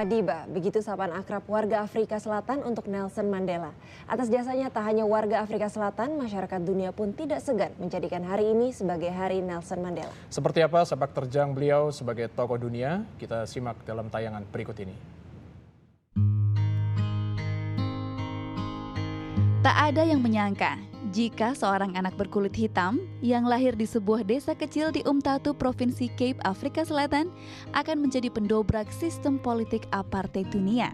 Madiba, begitu sapaan akrab warga Afrika Selatan untuk Nelson Mandela. Atas jasanya tak hanya warga Afrika Selatan, masyarakat dunia pun tidak segan menjadikan hari ini sebagai Hari Nelson Mandela. Seperti apa sepak terjang beliau sebagai tokoh dunia? Kita simak dalam tayangan berikut ini. Tak ada yang menyangka jika seorang anak berkulit hitam yang lahir di sebuah desa kecil di Umtatu, Provinsi Cape, Afrika Selatan akan menjadi pendobrak sistem politik apartheid dunia.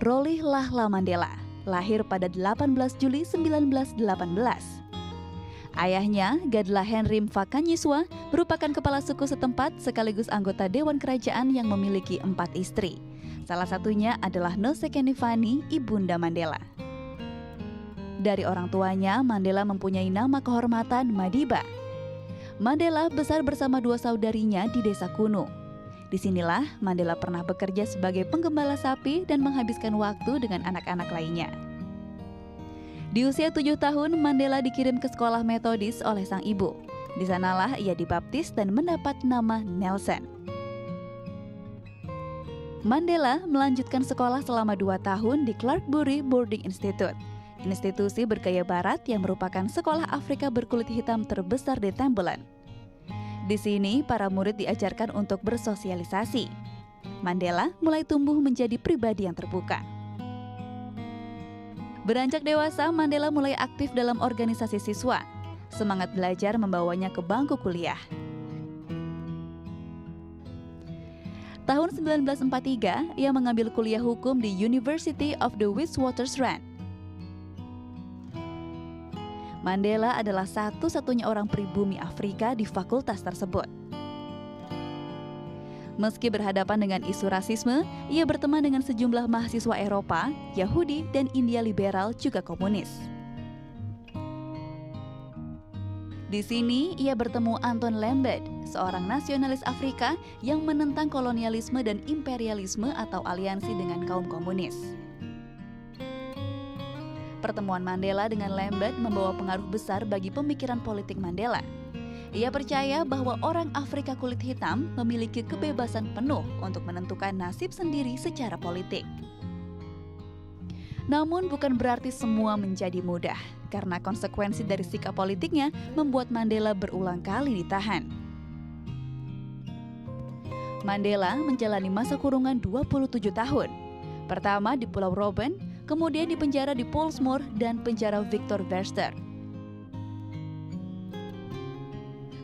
Rolihlahla Mandela lahir pada 18 Juli 1918. Ayahnya, Gadla Henry Mfakanyiswa, merupakan kepala suku setempat sekaligus anggota Dewan Kerajaan yang memiliki 4 istri. Salah satunya adalah Nosekeni ibunda Mandela. Dari orang tuanya, Mandela mempunyai nama kehormatan Madiba. Mandela besar bersama 2 saudarinya di desa kuno. Disinilah Mandela pernah bekerja sebagai penggembala sapi dan menghabiskan waktu dengan anak-anak lainnya. Di usia 7 tahun, Mandela dikirim ke sekolah metodis oleh sang ibu. Di sanalah ia dibaptis dan mendapat nama Nelson. Mandela melanjutkan sekolah selama 2 tahun di Clarkbury Boarding Institute, institusi bergaya barat yang merupakan sekolah Afrika berkulit hitam terbesar di Tembelan. Di sini, para murid diajarkan untuk bersosialisasi. Mandela mulai tumbuh menjadi pribadi yang terbuka. Beranjak dewasa, Mandela mulai aktif dalam organisasi siswa. Semangat belajar membawanya ke bangku kuliah. Tahun 1943, ia mengambil kuliah hukum di University of the Witwatersrand. Mandela adalah satu-satunya orang pribumi Afrika di fakultas tersebut. Meski berhadapan dengan isu rasisme, ia berteman dengan sejumlah mahasiswa Eropa, Yahudi, dan India liberal juga komunis. Di sini, ia bertemu Anton Lembede, seorang nasionalis Afrika yang menentang kolonialisme dan imperialisme atau aliansi dengan kaum komunis. Pertemuan Mandela dengan Lembede membawa pengaruh besar bagi pemikiran politik Mandela. Ia percaya bahwa orang Afrika kulit hitam memiliki kebebasan penuh untuk menentukan nasib sendiri secara politik. Namun bukan berarti semua menjadi mudah, karena konsekuensi dari sikap politiknya membuat Mandela berulang kali ditahan. Mandela menjalani masa kurungan 27 tahun. Pertama di Pulau Robben, kemudian di penjara di Pollsmoor dan penjara Victor Verster.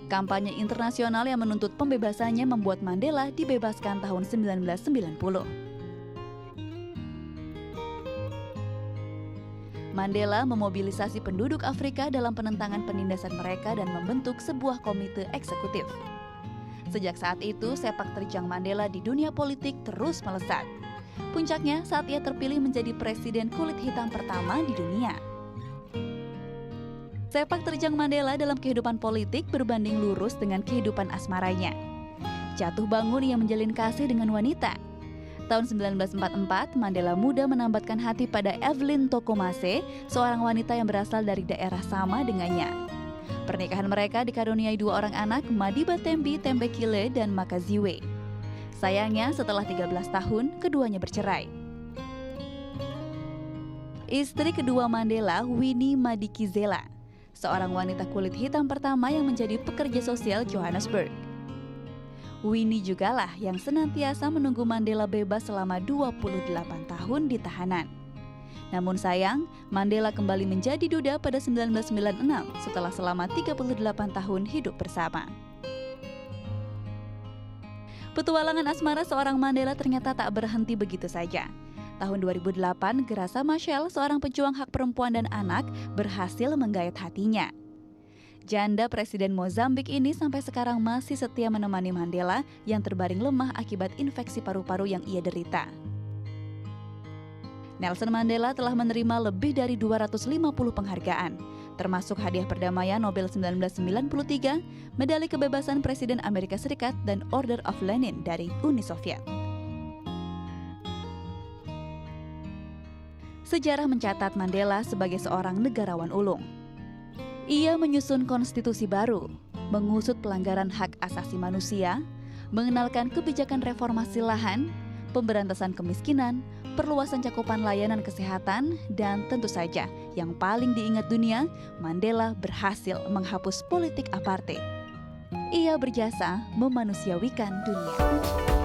Kampanye internasional yang menuntut pembebasannya membuat Mandela dibebaskan tahun 1990. Mandela memobilisasi penduduk Afrika dalam penentangan penindasan mereka dan membentuk sebuah komite eksekutif. Sejak saat itu, sepak terjang Mandela di dunia politik terus melesat. Puncaknya saat ia terpilih menjadi presiden kulit hitam pertama di dunia. Sepak terjang Mandela dalam kehidupan politik berbanding lurus dengan kehidupan asmaranya. Jatuh bangun ia menjalin kasih dengan wanita. Tahun 1944, Mandela muda menambatkan hati pada Evelyn Tokomase, seorang wanita yang berasal dari daerah sama dengannya. Pernikahan mereka dikaruniai 2 orang anak, Madiba Tembi Tembekile dan Makaziwe. Sayangnya, setelah 13 tahun, keduanya bercerai. Istri kedua Mandela, Winnie Madikizela, seorang wanita kulit hitam pertama yang menjadi pekerja sosial Johannesburg. Winnie jugalah yang senantiasa menunggu Mandela bebas selama 28 tahun di tahanan. Namun sayang, Mandela kembali menjadi duda pada 1996 setelah selama 38 tahun hidup bersama. Petualangan asmara seorang Mandela ternyata tak berhenti begitu saja. Tahun 2008, Graça Machel, seorang pejuang hak perempuan dan anak, berhasil menggait hatinya. Janda Presiden Mozambik ini sampai sekarang masih setia menemani Mandela yang terbaring lemah akibat infeksi paru-paru yang ia derita. Nelson Mandela telah menerima lebih dari 250 penghargaan, termasuk hadiah perdamaian Nobel 1993, medali kebebasan Presiden Amerika Serikat, dan Order of Lenin dari Uni Soviet. Sejarah mencatat Mandela sebagai seorang negarawan ulung. Ia menyusun konstitusi baru, mengusut pelanggaran hak asasi manusia, mengenalkan kebijakan reformasi lahan, pemberantasan kemiskinan, perluasan cakupan layanan kesehatan, dan tentu saja yang paling diingat dunia, Mandela berhasil menghapus politik apartheid. Ia berjasa memanusiawikan dunia.